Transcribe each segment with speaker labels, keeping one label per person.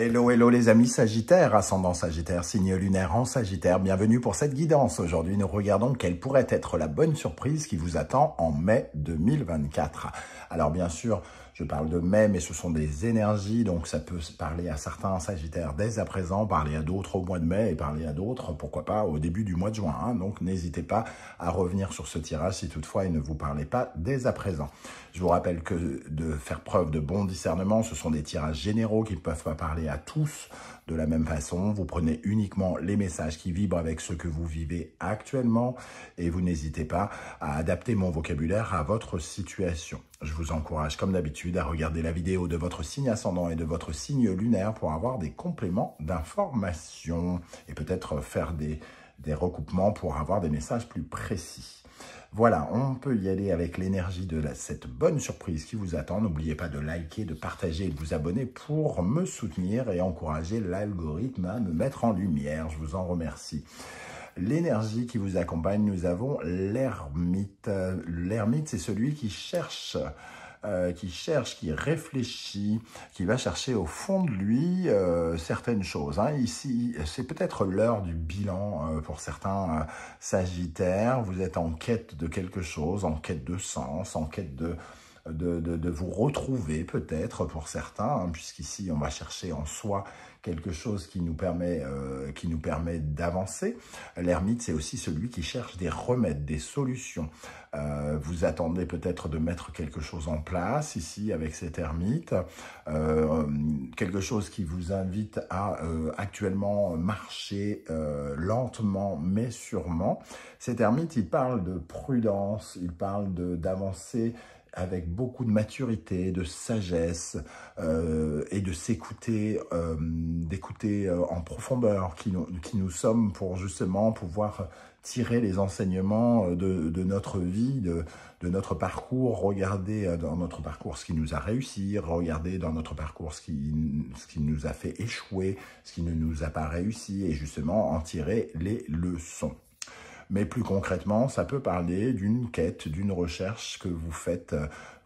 Speaker 1: Hello, hello les amis Sagittaires, ascendant Sagittaire, signe lunaire en Sagittaire. Bienvenue pour cette guidance. Aujourd'hui, nous regardons quelle pourrait être la bonne surprise qui vous attend en mai 2024. Alors bien sûr, je parle de mai, mais ce sont des énergies, donc ça peut parler à certains Sagittaires dès à présent, parler à d'autres au mois de mai et parler à d'autres, pourquoi pas, au début du mois de juin. Hein. Donc n'hésitez pas à revenir sur ce tirage si toutefois il ne vous parlait pas dès à présent. Je vous rappelle que de faire preuve de bon discernement, ce sont des tirages généraux qui ne peuvent pas parler à tous de la même façon. Vous prenez uniquement les messages qui vibrent avec ce que vous vivez actuellement et vous n'hésitez pas à adapter mon vocabulaire à votre situation. Je vous encourage comme d'habitude à regarder la vidéo de votre signe ascendant et de votre signe lunaire pour avoir des compléments d'informations et peut-être faire des recoupements pour avoir des messages plus précis. Voilà, on peut y aller avec l'énergie de cette bonne surprise qui vous attend. N'oubliez pas de liker, de partager et de vous abonner pour me soutenir et encourager l'algorithme à me mettre en lumière. Je vous en remercie. L'énergie qui vous accompagne, nous avons l'ermite. L'ermite, c'est celui qui cherche, qui réfléchit, qui va chercher au fond de lui certaines choses. Hein. Ici, c'est peut-être l'heure du bilan pour certains Sagittaires. Vous êtes en quête de quelque chose, en quête de sens, en quête de vous retrouver peut-être pour certains, hein, puisqu'ici on va chercher en soi quelque chose qui nous permet d'avancer. L'ermite, c'est aussi celui qui cherche des remèdes, des solutions. Vous attendez peut-être de mettre quelque chose en place ici avec cet ermite, quelque chose qui vous invite à actuellement marcher lentement mais sûrement. Cet ermite, il parle de prudence, il parle d'avancer avec beaucoup de maturité, de sagesse et de s'écouter, d'écouter en profondeur qui nous sommes pour justement pouvoir tirer les enseignements de notre vie, de notre parcours, regarder dans notre parcours ce qui nous a réussi, regarder dans notre parcours ce qui nous a fait échouer, ce qui ne nous a pas réussi et justement en tirer les leçons. Mais plus concrètement, ça peut parler d'une quête, d'une recherche que vous faites.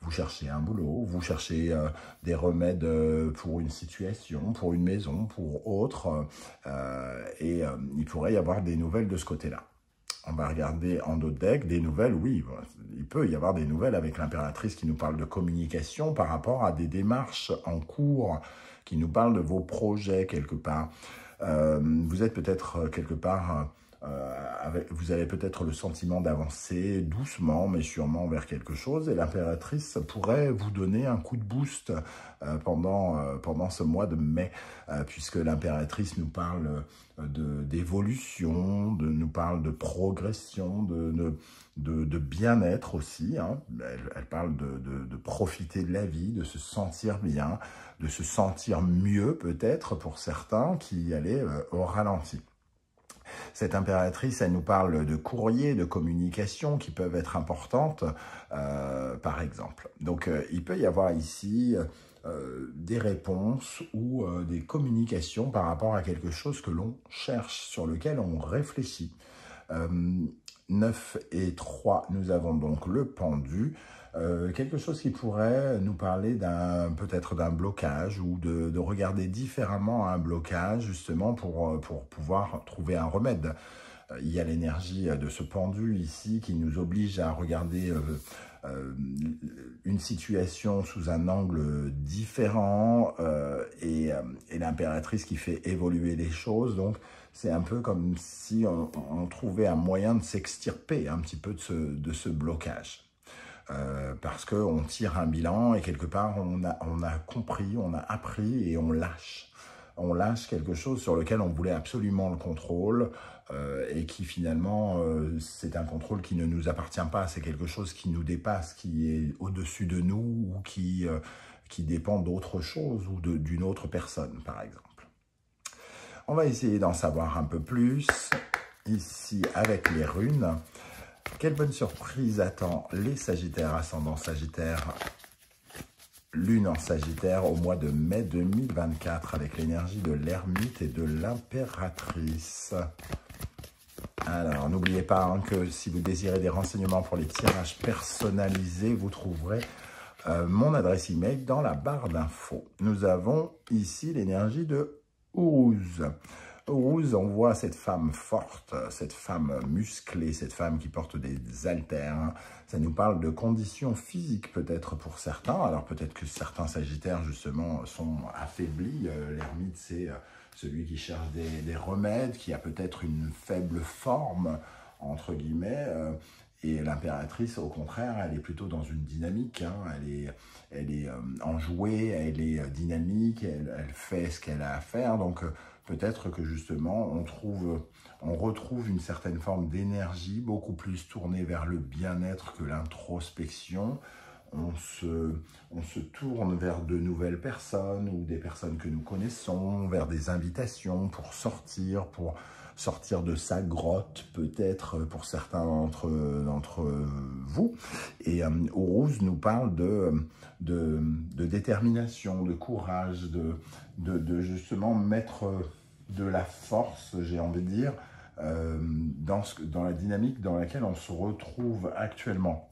Speaker 1: Vous cherchez un boulot, vous cherchez des remèdes pour une situation, pour une maison, pour autre. Il pourrait y avoir des nouvelles de ce côté-là. On va regarder en d'autres decks, des nouvelles, oui, il peut y avoir des nouvelles avec l'impératrice qui nous parle de communication par rapport à des démarches en cours, qui nous parlent de vos projets quelque part. Vous êtes peut-être quelque part... vous avez peut-être le sentiment d'avancer doucement, mais sûrement vers quelque chose. Et l'impératrice pourrait vous donner un coup de boost pendant ce mois de mai, puisque l'impératrice nous parle d'évolution, nous parle de progression, de bien-être aussi. Hein. Elle parle de profiter de la vie, de se sentir bien, de se sentir mieux peut-être pour certains qui allaient au ralenti. Cette impératrice, elle nous parle de courriers, de communication qui peuvent être importantes, par exemple. Donc, il peut y avoir ici des réponses ou des communications par rapport à quelque chose que l'on cherche, sur lequel on réfléchit. 9 et 3, nous avons donc le pendu. Quelque chose qui pourrait nous parler peut-être d'un blocage ou de regarder différemment un blocage justement pour pouvoir trouver un remède. Il y a l'énergie de ce pendu ici qui nous oblige à regarder une situation sous un angle différent et l'impératrice qui fait évoluer les choses. Donc, c'est un peu comme si on trouvait un moyen de s'extirper un petit peu de ce blocage. Parce qu'on tire un bilan et quelque part on a compris, on a appris et on lâche. On lâche quelque chose sur lequel on voulait absolument le contrôle et qui finalement, c'est un contrôle qui ne nous appartient pas. C'est quelque chose qui nous dépasse, qui est au-dessus de nous ou qui dépend d'autre chose ou d'une autre personne, par exemple. On va essayer d'en savoir un peu plus ici avec les runes. Quelle bonne surprise attend les Sagittaires, ascendant Sagittaire, lune en Sagittaire au mois de mai 2024 avec l'énergie de l'ermite et de l'impératrice. Alors, n'oubliez pas que si vous désirez des renseignements pour les tirages personnalisés, vous trouverez mon adresse email dans la barre d'infos. Nous avons ici l'énergie de Uruz. Uruz, on voit cette femme forte, cette femme musclée, cette femme qui porte des haltères. Ça nous parle de conditions physiques peut-être pour certains. Alors peut-être que certains sagittaires justement sont affaiblis. L'ermite, c'est celui qui cherche des remèdes, qui a peut-être une faible forme, entre guillemets. Et l'impératrice, au contraire, elle est plutôt dans une dynamique. Hein. Elle est enjouée, elle est dynamique, elle fait ce qu'elle a à faire. Donc peut-être que justement, on retrouve une certaine forme d'énergie, beaucoup plus tournée vers le bien-être que l'introspection. On se tourne vers de nouvelles personnes ou des personnes que nous connaissons, vers des invitations pour sortir de sa grotte, peut-être pour certains d'entre vous. Et Uruz nous parle de détermination, de courage, de justement mettre de la force, j'ai envie de dire, dans la dynamique dans laquelle on se retrouve actuellement.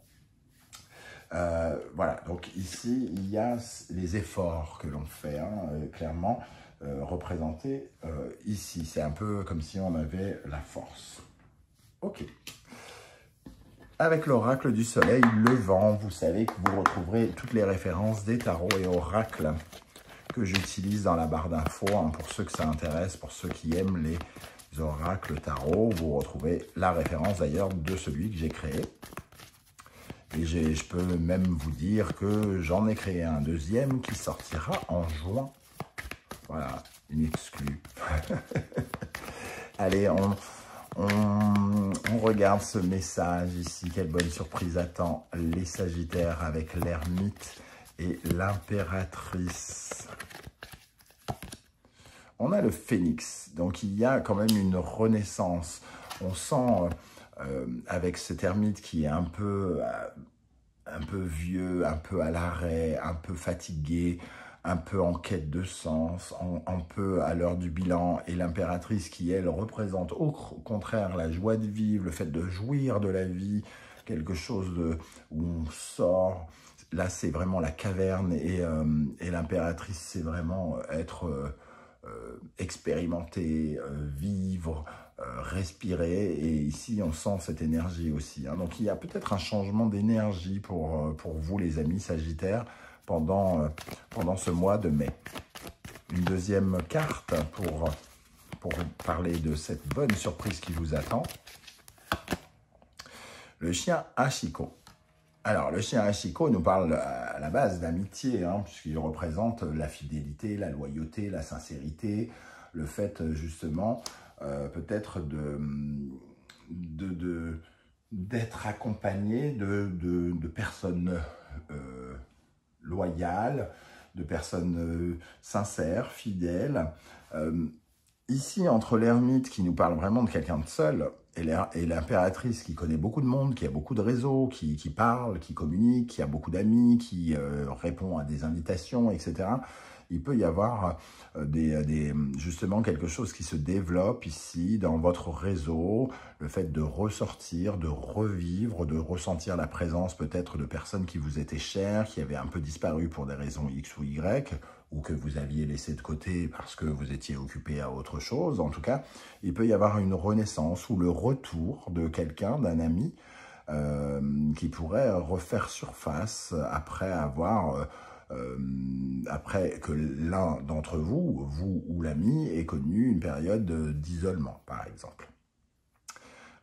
Speaker 1: Voilà, donc ici, il y a les efforts que l'on fait, hein, clairement, représentés ici. C'est un peu comme si on avait la force. Ok. Avec l'oracle du soleil levant, vous savez que vous retrouverez toutes les références des tarots et oracles que j'utilise dans la barre d'infos, hein, pour ceux que ça intéresse, pour ceux qui aiment les oracles tarots. Vous retrouvez la référence d'ailleurs de celui que j'ai créé. Et je peux même vous dire que j'en ai créé un deuxième qui sortira en juin. Voilà, une exclue. Allez, on regarde ce message ici. Quelle bonne surprise attend les Sagittaires avec l'ermite et l'impératrice. On a le phénix. Donc, il y a quand même une renaissance. On sent... avec cet ermite qui est un peu vieux, un peu à l'arrêt, un peu fatigué, un peu en quête de sens, un peu à l'heure du bilan, et l'impératrice qui, elle, représente au contraire la joie de vivre, le fait de jouir de la vie, quelque chose où on sort. Là, c'est vraiment la caverne, et l'impératrice, c'est vraiment être expérimenter, vivre, respirer, et ici on sent cette énergie aussi, hein. Donc il y a peut-être un changement d'énergie pour vous les amis Sagittaires pendant ce mois de mai. Une deuxième carte pour parler de cette bonne surprise qui vous attend. Le chien Hachiko. Alors, le chien Hachiko nous parle à la base d'amitié, hein, puisqu'il représente la fidélité, la loyauté, la sincérité, le fait justement peut-être d'être accompagné de personnes loyales, de personnes sincères, fidèles. Ici, entre l'ermite qui nous parle vraiment de quelqu'un de seul, et l'impératrice qui connaît beaucoup de monde, qui a beaucoup de réseaux, qui parle, qui communique, qui a beaucoup d'amis, qui répond à des invitations, etc. Il peut y avoir justement quelque chose qui se développe ici dans votre réseau, le fait de ressortir, de revivre, de ressentir la présence peut-être de personnes qui vous étaient chères, qui avaient un peu disparu pour des raisons X ou Y, ou que vous aviez laissé de côté parce que vous étiez occupé à autre chose. En tout cas, il peut y avoir une renaissance ou le retour de quelqu'un, d'un ami, qui pourrait refaire surface après avoir... après que l'un d'entre vous, vous ou l'ami, ait connu une période d'isolement, par exemple.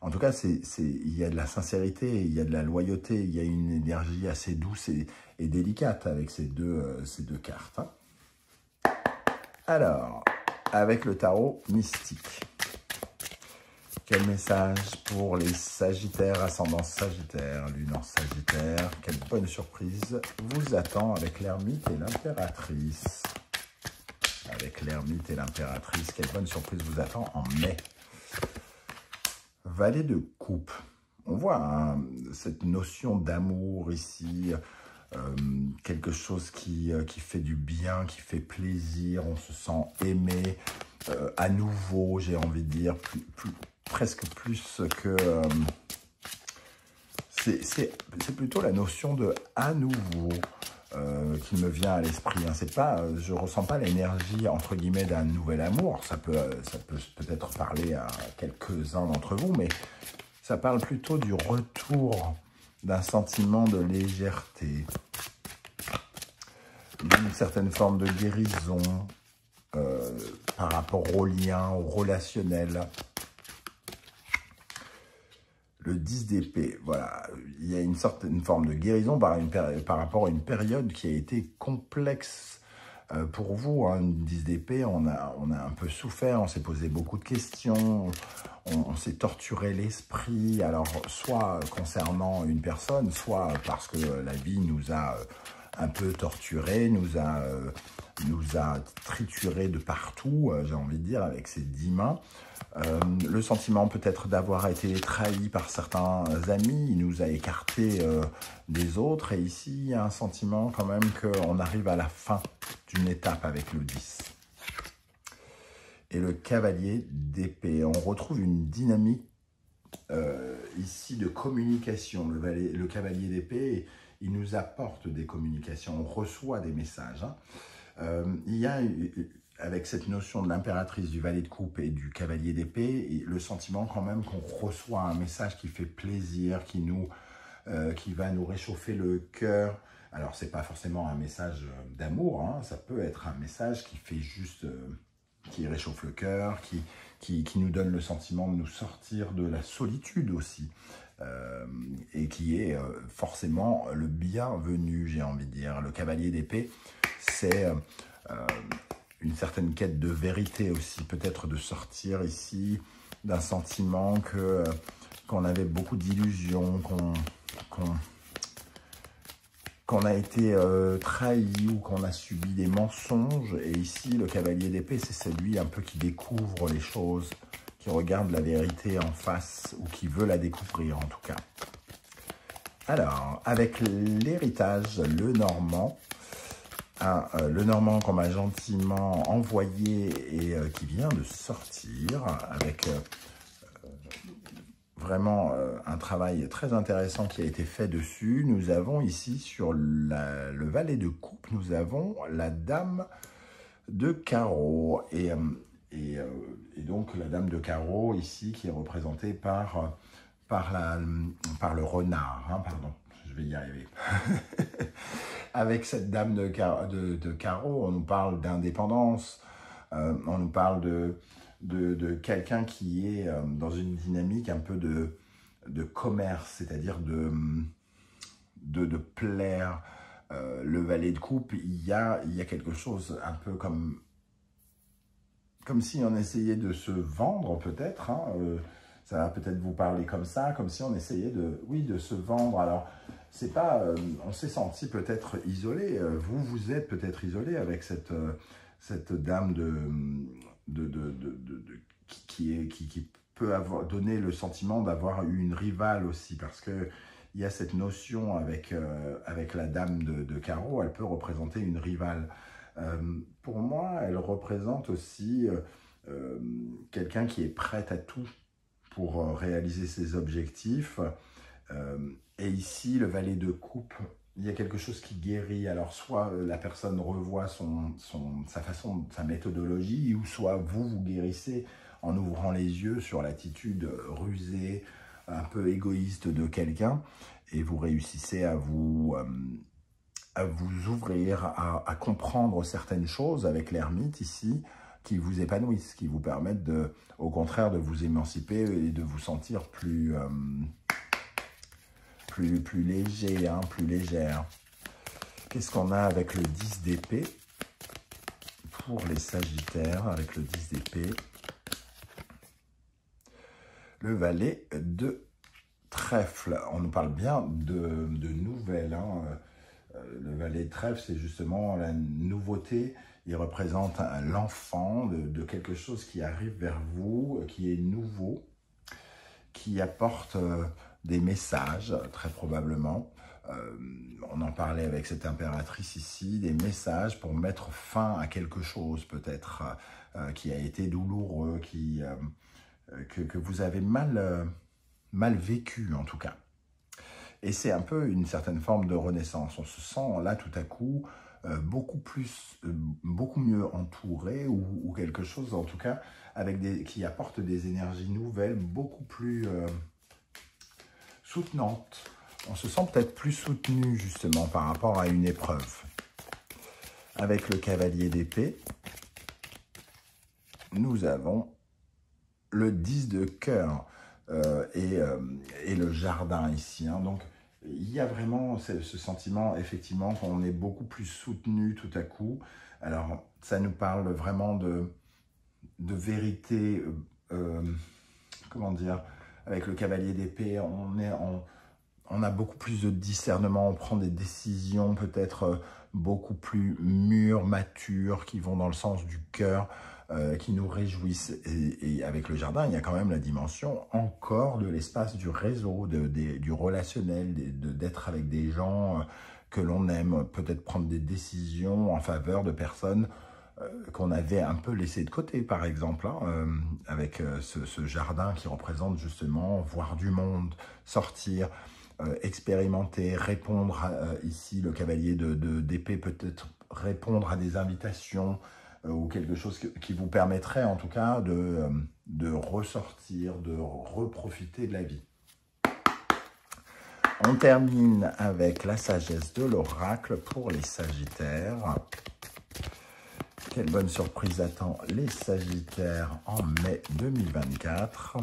Speaker 1: En tout cas, il y a de la sincérité, il y a de la loyauté, il y a une énergie assez douce et délicate avec ces deux cartes, hein. Alors, avec le tarot mystique, quel message pour les Sagittaires, ascendant Sagittaire, lune en Sagittaire? Quelle bonne surprise vous attend avec l'ermite et l'impératrice? Avec l'ermite et l'impératrice, quelle bonne surprise vous attend en mai? Valet de coupe. On voit hein, cette notion d'amour ici, quelque chose qui fait du bien, qui fait plaisir, on se sent aimé, à nouveau, j'ai envie de dire, presque plus que... c'est plutôt la notion de à nouveau. qui me vient à l'esprit. Hein. C'est pas, je ressens pas l'énergie entre guillemets d'un nouvel amour. Ça peut peut-être parler à quelques-uns d'entre vous, mais ça parle plutôt du retour d'un sentiment de légèreté, d'une certaine forme de guérison par rapport aux liens, au relationnel. Le 10 d'épée, voilà, il y a une certaine forme de guérison par rapport à une période qui a été complexe pour vous. Hein. Une 10 d'épée, on a un peu souffert, on s'est posé beaucoup de questions, on s'est torturé l'esprit, alors soit concernant une personne, soit parce que la vie nous a un peu torturé, nous a trituré de partout, j'ai envie de dire, avec ses 10 mains. Le sentiment peut-être d'avoir été trahi par certains amis, il nous a écartés des autres. Et ici, il y a un sentiment quand même qu'on arrive à la fin d'une étape avec le 10. Et le cavalier d'épée, on retrouve une dynamique ici de communication. Le cavalier d'épée, il nous apporte des communications, on reçoit des messages. Hein. Il y a, avec cette notion de l'impératrice, du valet de coupe et du cavalier d'épée, le sentiment quand même qu'on reçoit un message qui fait plaisir, qui va nous réchauffer le cœur. Alors, ce n'est pas forcément un message d'amour, hein, ça peut être un message qui fait juste, qui réchauffe le cœur, qui nous donne le sentiment de nous sortir de la solitude aussi. Et qui est forcément le bienvenu, j'ai envie de dire. Le cavalier d'épée, c'est une certaine quête de vérité aussi, peut-être de sortir ici d'un sentiment qu'on avait beaucoup d'illusions, qu'on a été trahi ou qu'on a subi des mensonges. Et ici, le cavalier d'épée, c'est celui un peu qui découvre les choses, qui regarde la vérité en face, ou qui veut la découvrir en tout cas. Alors, avec l'héritage, le Normand qu'on m'a gentiment envoyé et qui vient de sortir, avec vraiment un travail très intéressant qui a été fait dessus. Nous avons ici, sur le valet de coupe, nous avons la dame de carreau. Et donc, la dame de carreau, ici, qui est représentée par le renard. Hein, pardon, je vais y arriver. Avec cette dame de carreau, on nous parle d'indépendance, on nous parle de quelqu'un qui est dans une dynamique un peu de commerce, c'est-à-dire de plaire. Le valet de coupe, il y a quelque chose un peu comme si on essayait de se vendre peut-être, hein, ça va peut-être vous parler comme ça, comme si on essayait de se vendre. Alors, c'est pas, on s'est senti peut-être isolé, vous êtes peut-être isolé avec cette dame qui peut donner le sentiment d'avoir eu une rivale aussi, parce que il y a cette notion avec la dame de carreau, elle peut représenter une rivale. Pour moi, elle représente aussi quelqu'un qui est prêt à tout pour réaliser ses objectifs. Et ici, le valet de coupe, il y a quelque chose qui guérit. Alors, soit la personne revoit sa méthodologie, ou soit vous guérissez en ouvrant les yeux sur l'attitude rusée, un peu égoïste de quelqu'un, et vous réussissez à vous ouvrir, à comprendre certaines choses avec l'ermite ici, qui vous épanouissent, qui vous permettent au contraire de vous émanciper et de vous sentir plus léger, hein, plus légère. Qu'est-ce qu'on a avec le 10 d'épée pour les Sagittaires, avec le 10 d'épée? Le valet de trèfle. On nous parle bien de nouvelles. Hein. Le valet de trèfle, c'est justement la nouveauté. Il représente l'enfant de quelque chose qui arrive vers vous, qui est nouveau, qui apporte des messages, très probablement. On en parlait avec cette impératrice ici, des messages pour mettre fin à quelque chose peut-être qui a été douloureux, que vous avez mal vécu en tout cas. Et c'est un peu une certaine forme de renaissance. On se sent là tout à coup beaucoup mieux entouré ou quelque chose en tout cas qui apporte des énergies nouvelles, beaucoup plus soutenantes. On se sent peut-être plus soutenu justement par rapport à une épreuve. Avec le cavalier d'épée, nous avons le 10 de cœur et le jardin ici. Hein. Donc, il y a vraiment ce sentiment, effectivement, qu'on est beaucoup plus soutenu tout à coup. Alors, ça nous parle vraiment de vérité, comment dire, avec le cavalier d'épée, on a beaucoup plus de discernement, on prend des décisions peut-être beaucoup plus mûres, matures, qui vont dans le sens du cœur, qui nous réjouissent. Et avec le jardin, il y a quand même la dimension encore de l'espace du réseau, du relationnel, d'être avec des gens que l'on aime, peut-être prendre des décisions en faveur de personnes qu'on avait un peu laissées de côté, par exemple, hein, avec ce jardin qui représente justement voir du monde, sortir, expérimenter, répondre ici, le cavalier d'épée peut-être répondre à des invitations ou quelque chose qui vous permettrait en tout cas de ressortir, de reprofiter de la vie. On termine avec la sagesse de l'oracle pour les Sagittaires. Quelle bonne surprise attend les Sagittaires en mai 2024.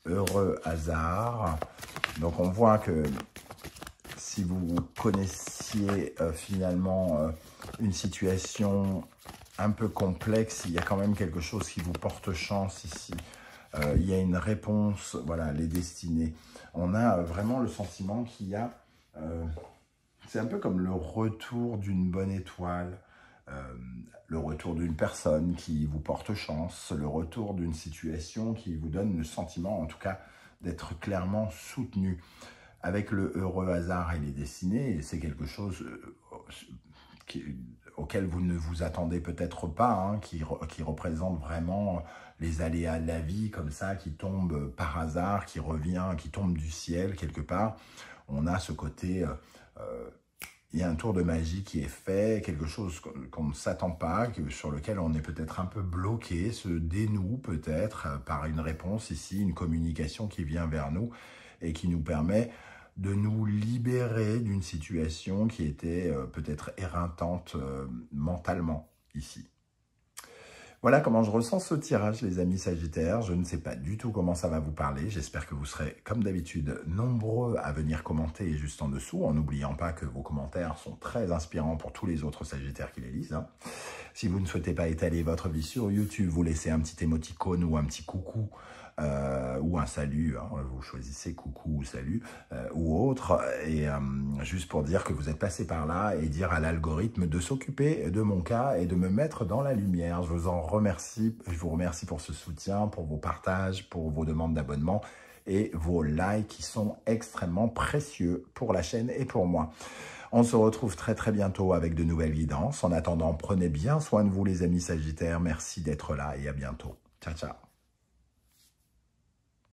Speaker 1: Heureux hasard. Donc on voit que si vous connaissiez finalement une situation un peu complexe, il y a quand même quelque chose qui vous porte chance ici. Il y a une réponse, voilà, les destinées. On a vraiment le sentiment qu'il y a, c'est un peu comme le retour d'une bonne étoile, le retour d'une personne qui vous porte chance, le retour d'une situation qui vous donne le sentiment, en tout cas, d'être clairement soutenu. Avec le heureux hasard et les destinées, c'est quelque chose auquel vous ne vous attendez peut-être pas, hein, qui représente vraiment les aléas de la vie, comme ça, qui tombent par hasard, qui revient, qui tombe du ciel quelque part. On a ce côté... il y a un tour de magie qui est fait, quelque chose qu'on ne s'attend pas, sur lequel on est peut-être un peu bloqué, se dénoue peut-être par une réponse ici, une communication qui vient vers nous et qui nous permet de nous libérer d'une situation qui était peut-être éreintante mentalement ici. Voilà comment je ressens ce tirage, les amis Sagittaires. Je ne sais pas du tout comment ça va vous parler. J'espère que vous serez, comme d'habitude, nombreux à venir commenter juste en dessous, en n'oubliant pas que vos commentaires sont très inspirants pour tous les autres Sagittaires qui les lisent. Hein. Si vous ne souhaitez pas étaler votre vie sur YouTube, vous laissez un petit émoticône ou un petit coucou ou un salut, hein, vous choisissez coucou ou salut ou autre, et juste pour dire que vous êtes passé par là et dire à l'algorithme de s'occuper de mon cas et de me mettre dans la lumière. Je vous en remercie, je vous remercie pour ce soutien, pour vos partages, pour vos demandes d'abonnement et vos likes qui sont extrêmement précieux pour la chaîne et pour moi. On se retrouve très très bientôt avec de nouvelles guidances. En attendant, prenez bien soin de vous les amis Sagittaires. Merci d'être là et à bientôt. Ciao, ciao.